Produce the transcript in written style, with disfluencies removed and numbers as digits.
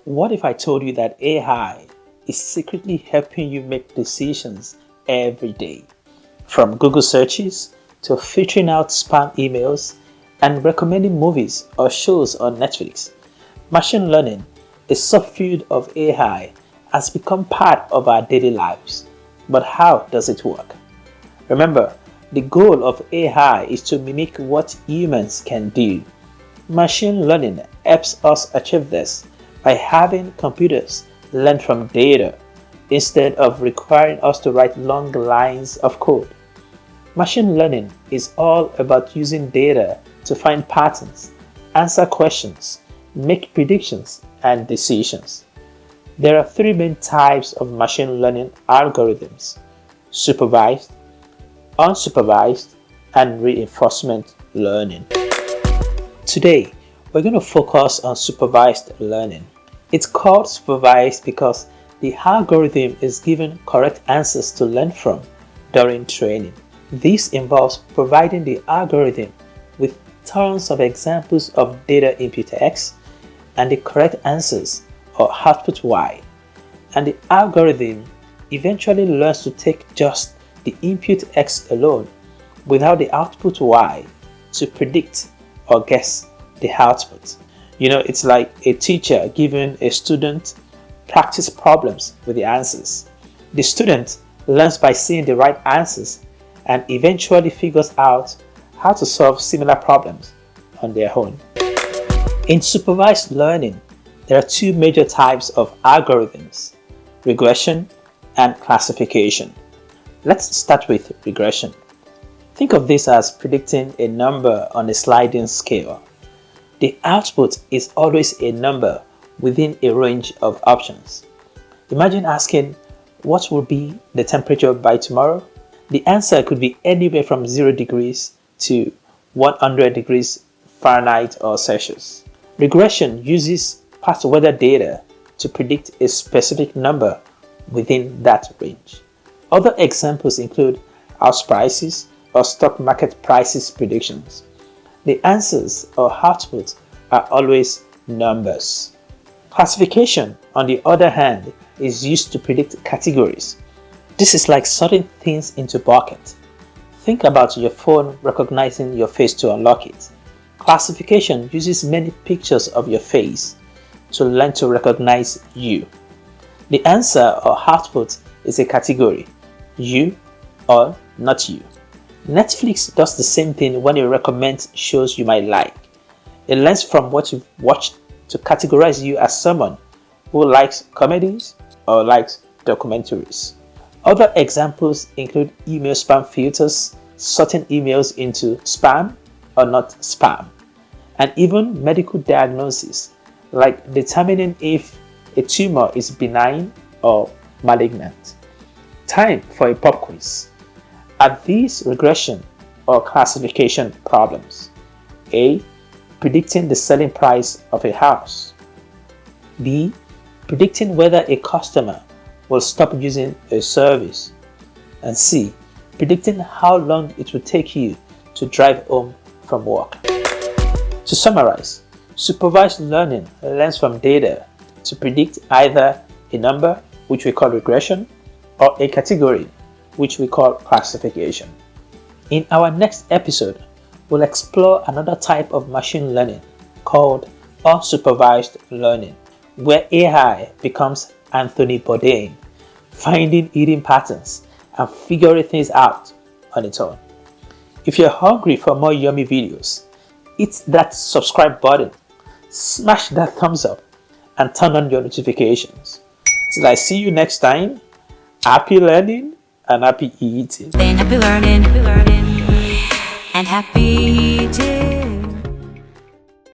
What if I told you that AI is secretly helping you make decisions every day? From Google searches to filtering out spam emails and recommending movies or shows on Netflix, machine learning, a subfield of AI, has become part of our daily lives. But how does it work? Remember, the goal of AI is to mimic what humans can do. Machine learning helps us achieve this by having computers learn from data instead of requiring us to write long lines of code. Machine learning is all about using data to find patterns, answer questions, make predictions, and decisions. There are three main types of machine learning algorithms: supervised, unsupervised, and reinforcement learning. Today, we're going to focus on supervised learning. It's called supervised because the algorithm is given correct answers to learn from during training. This involves providing the algorithm with tons of examples of data input X and the correct answers or output Y. And the algorithm eventually learns to take just the input X alone without the output Y to predict or guess the output. It's like a teacher giving a student practice problems with the answers. The student learns by seeing the right answers and eventually figures out how to solve similar problems on their own. In supervised learning, there are two major types of algorithms: regression and classification. Let's start with regression. Think of this as predicting a number on a sliding scale. The output is always a number within a range of options. Imagine asking, what will be the temperature by tomorrow? The answer could be anywhere from 0 degrees to 100 degrees Fahrenheit or Celsius. Regression uses past weather data to predict a specific number within that range. Other examples include house prices or stock market prices predictions. The answers or outputs are always numbers. Classification, on the other hand, is used to predict categories. This is like sorting things into buckets. Think about your phone recognizing your face to unlock it. Classification uses many pictures of your face to learn to recognize you. The answer or output is a category: you or not you. Netflix does the same thing when it recommends shows you might like. It learns from what you've watched to categorize you as someone who likes comedies or likes documentaries. Other examples include email spam filters, sorting emails into spam or not spam, and even medical diagnosis, like determining if a tumor is benign or malignant. Time for a pop quiz. Are these regression or classification problems? A. Predicting the selling price of a house. B. Predicting whether a customer will stop using a service. And C. Predicting how long it will take you to drive home from work. To summarize, supervised learning learns from data to predict either a number, which we call regression, or a category, which we call classification. In our next episode, we'll explore another type of machine learning called unsupervised learning, where AI becomes Anthony Bourdain, finding hidden patterns and figuring things out on its own. If you're hungry for more yummy videos, hit that subscribe button, smash that thumbs up, and turn on your notifications. Till I see you next time, happy learning and happy eating. Happy learning and happy eating.